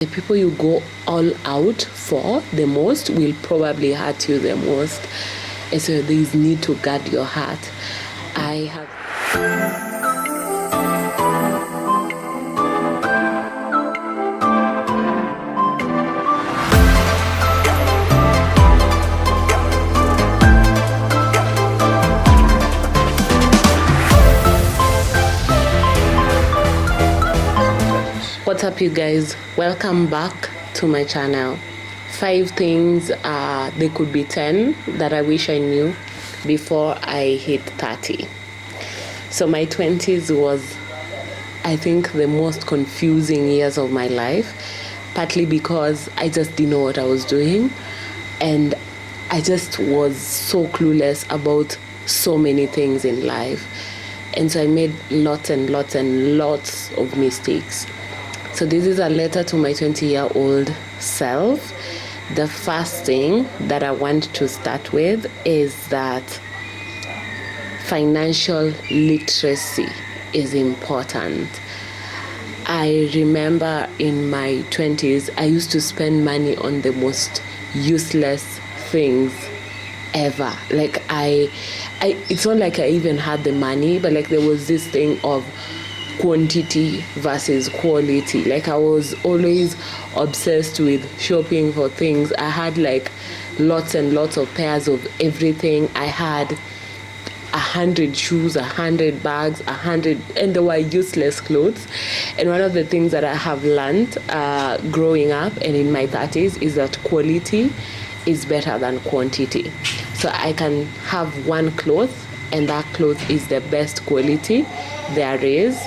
The people you go all out for the most will probably hurt you the most. And so there is need to guard your heart. I have... What's up, you guys? Welcome back to my channel. 5 things, they could be 10 that I wish I knew before I hit 30. So my 20s was, I think, the most confusing years of my life, partly because I just didn't know what I was doing, and I just was so clueless about so many things in life, and so I made lots and lots and lots of mistakes. So this is a letter to my 20-year-old self. The first thing that I want to start with is that financial literacy is important. I remember in my 20s, I used to spend money on the most useless things ever. Like it's not like I even had the money, but like there was this thing of quantity versus quality. Like I was always obsessed with shopping for things. I had like lots and lots of pairs of everything. I had 100 shoes, 100 bags, 100, and they were useless clothes. And one of the things that I have learned growing up and in my 30s is that quality is better than quantity. So I can have one cloth, and that cloth is the best quality there is.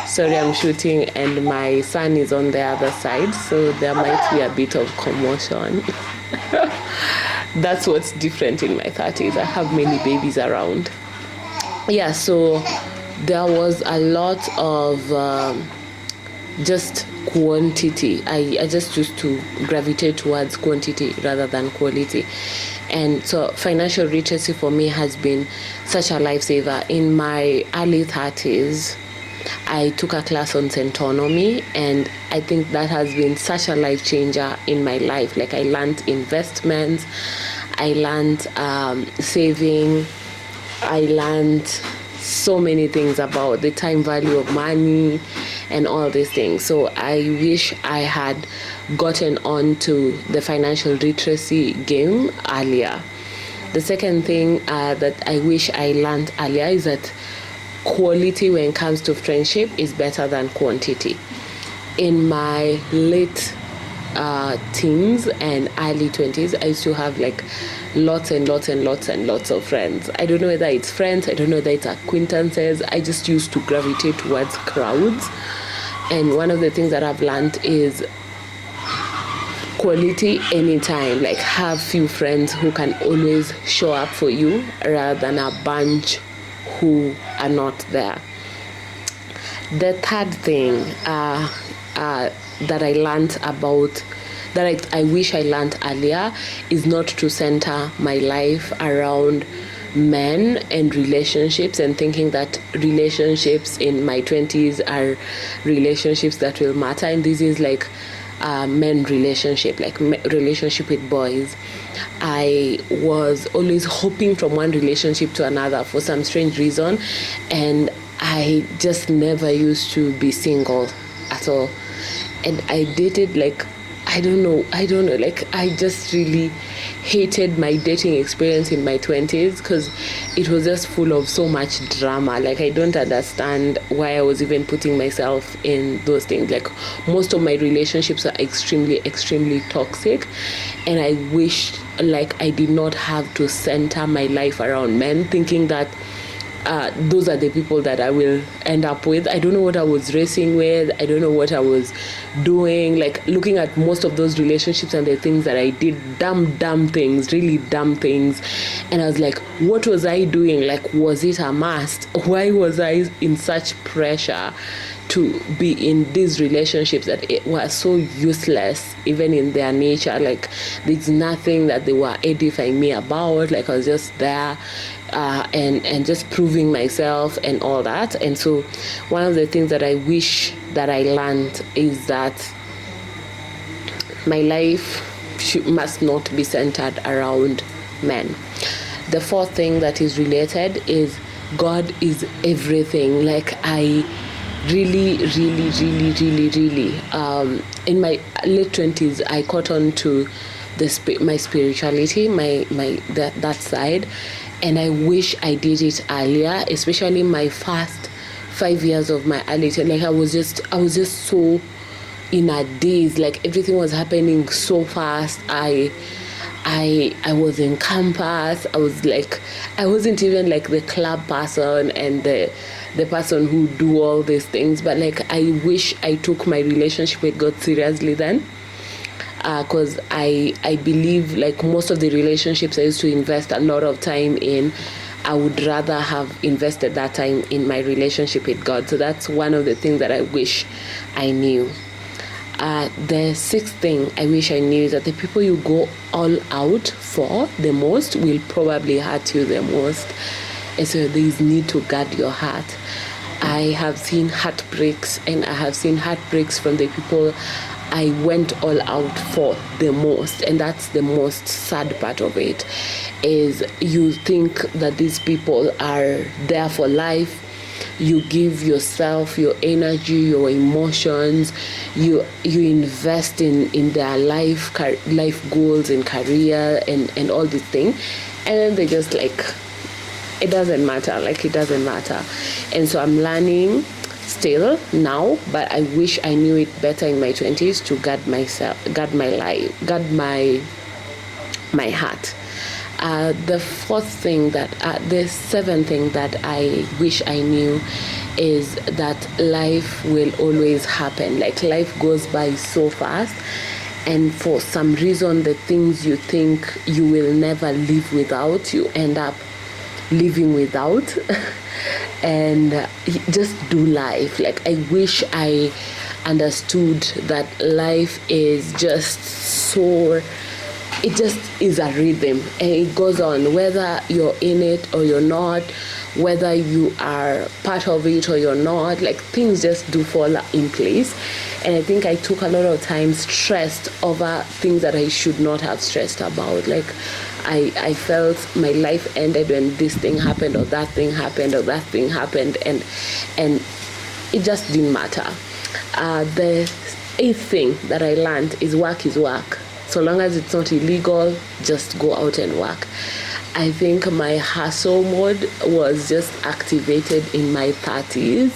Sorry, I'm shooting and my son is on the other side, so there might be a bit of commotion. That's what's different in my 30s. I have many babies around. Yeah, so there was a lot of just quantity. I just used to gravitate towards quantity rather than quality. And so financial literacy for me has been such a lifesaver. In my early 30s, I took a class on Centonomy, and I think that has been such a life changer in my life. Like I learned investments, I learned saving, I learned so many things about the time value of money and all these things. So I wish I had gotten onto the financial literacy game earlier. The second thing that I wish I learned earlier is that quality when it comes to friendship is better than quantity. In my late teens and early 20s, I used to have like lots and lots and lots and lots of friends. I don't know whether it's friends, I don't know whether it's acquaintances. I just used to gravitate towards crowds. And one of the things that I've learned is quality anytime. Like have few friends who can always show up for you rather than a bunch who are not there. The third thing that I learned about, that I wish I learned earlier, is not to center my life around men and relationships and thinking that relationships in my 20s are relationships that will matter. And this is like men relationship, like relationship with boys. I was always hopping from one relationship to another for some strange reason, and I just never used to be single at all. And I dated like I don't know, like I just really hated my dating experience in my 20s because it was just full of so much drama. Like I don't understand why I was even putting myself in those things. Like most of my relationships are extremely, extremely toxic, and I wish like I did not have to center my life around men, thinking that those are the people that I will end up with. I don't know what I was racing with. I don't know what I was doing. Like looking at most of those relationships and the things that I did, dumb things, really dumb things. And I was like, what was I doing? Like, was it a must? Why was I in such pressure to be in these relationships that it were so useless, even in their nature? Like there's nothing that they were edifying me about. Like I was just there and just proving myself and all that. And so one of the things that I wish that I learned is that my life must not be centered around men. The fourth thing that is related is God is everything. Like I really in my late 20s I caught on to my spirituality, that side, and I wish I did it earlier, especially my first 5 years of my early teen. Like I was just so in a daze. Like everything was happening so fast. I was in campus. I wasn't even like the club person and the person who do all these things, but like I wish I took my relationship with God seriously then, because I believe like most of the relationships I used to invest a lot of time in, I would rather have invested that time in my relationship with God. So that's one of the things that I wish I knew. The sixth thing I wish I knew is that the people you go all out for the most will probably hurt you the most. And so there is need to guard your heart. I have seen heartbreaks, and I have seen heartbreaks from the people I went all out for the most. And that's the most sad part of it, is you think that these people are there for life. You give yourself, your energy, your emotions, you invest in their life goals and career and all these things, and then they just like, it doesn't matter. And so I'm learning still now, but I wish I knew it better in my 20s to guard myself, guard my life, guard my heart. The seventh thing that I wish I knew is that life will always happen. Like life goes by so fast, and for some reason the things you think you will never live without, you end up living without. And just do life. Like I wish I understood that life is just so, it just is a rhythm, and it goes on whether you're in it or you're not, whether you are part of it or you're not. Like things just do fall in place. And I think I took a lot of time stressed over things that I should not have stressed about. Like I felt my life ended when this thing happened or that thing happened or that thing happened, and it just didn't matter. The eighth thing that I learned is work is work. So long as it's not illegal, just go out and work. I think my hustle mode was just activated in my 30s.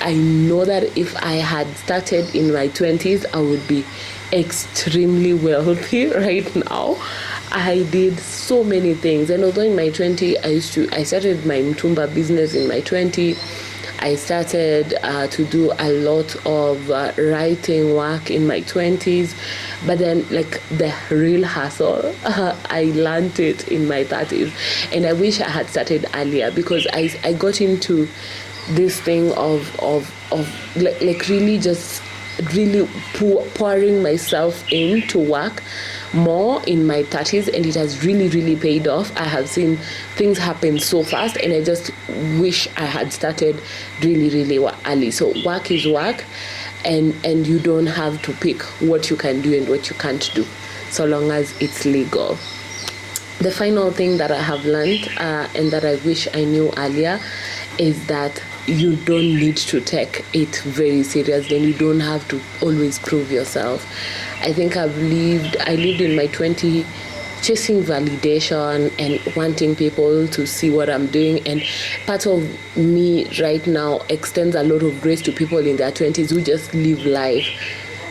I know that if I had started in my 20s, I would be extremely wealthy right now. I did so many things, and although in my 20s I started my mtumba business in my 20s. I started to do a lot of writing work in my 20s, but then like the real hustle, I learned it in my 30s. And I wish I had started earlier, because I got into this thing of like really just really pouring myself into work more in my 30s, and it has really paid off. I have seen things happen so fast, and I just wish I had started really early. So work is work, and you don't have to pick what you can do and what you can't do, so long as it's legal. The final thing that I have learned and that I wish I knew earlier is that you don't need to take it very seriously, and you don't have to always prove yourself. I think I lived in my 20s chasing validation and wanting people to see what I'm doing, and part of me right now extends a lot of grace to people in their 20s who just live life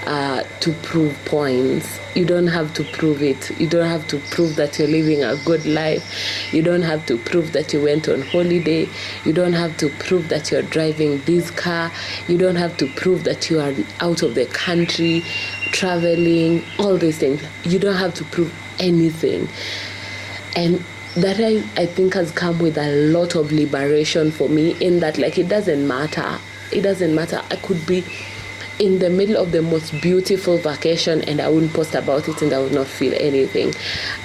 to prove points. You don't have to prove it. You don't have to prove that you're living a good life. You don't have to prove that you went on holiday. You don't have to prove that you're driving this car. You don't have to prove that you are out of the country, traveling, all these things. You don't have to prove anything. And that I think has come with a lot of liberation for me, in that like it doesn't matter. I could be in the middle of the most beautiful vacation and I wouldn't post about it and I would not feel anything.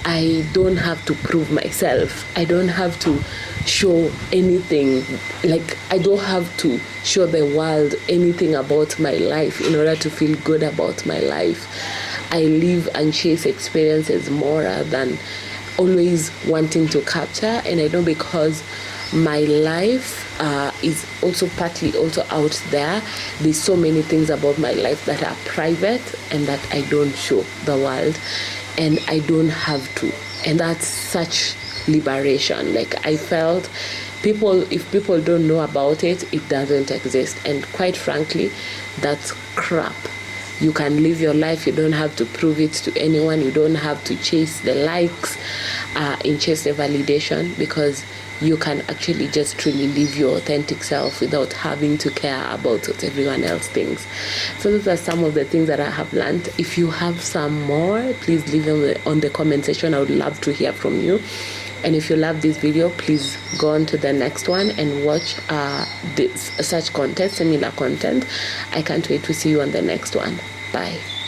I don't have to prove myself. I don't have to show anything. Like, I don't have to show the world anything about my life in order to feel good about my life. I live and chase experiences more than always wanting to capture. And I know because my life is also partly also out there, there's so many things about my life that are private and that I don't show the world, and I don't have to. And that's such liberation. Like, I felt if people don't know about it, it doesn't exist. And quite frankly, that's crap. You can live your life. You don't have to prove it to anyone. You don't have to chase the likes and chase the validation, because you can actually just truly live your authentic self without having to care about what everyone else thinks. So those are some of the things that I have learned. If you have some more, please leave them on the comment section. I would love to hear from you. And if you love this video, please go on to the next one and watch such content, similar content. I can't wait to see you on the next one. Bye.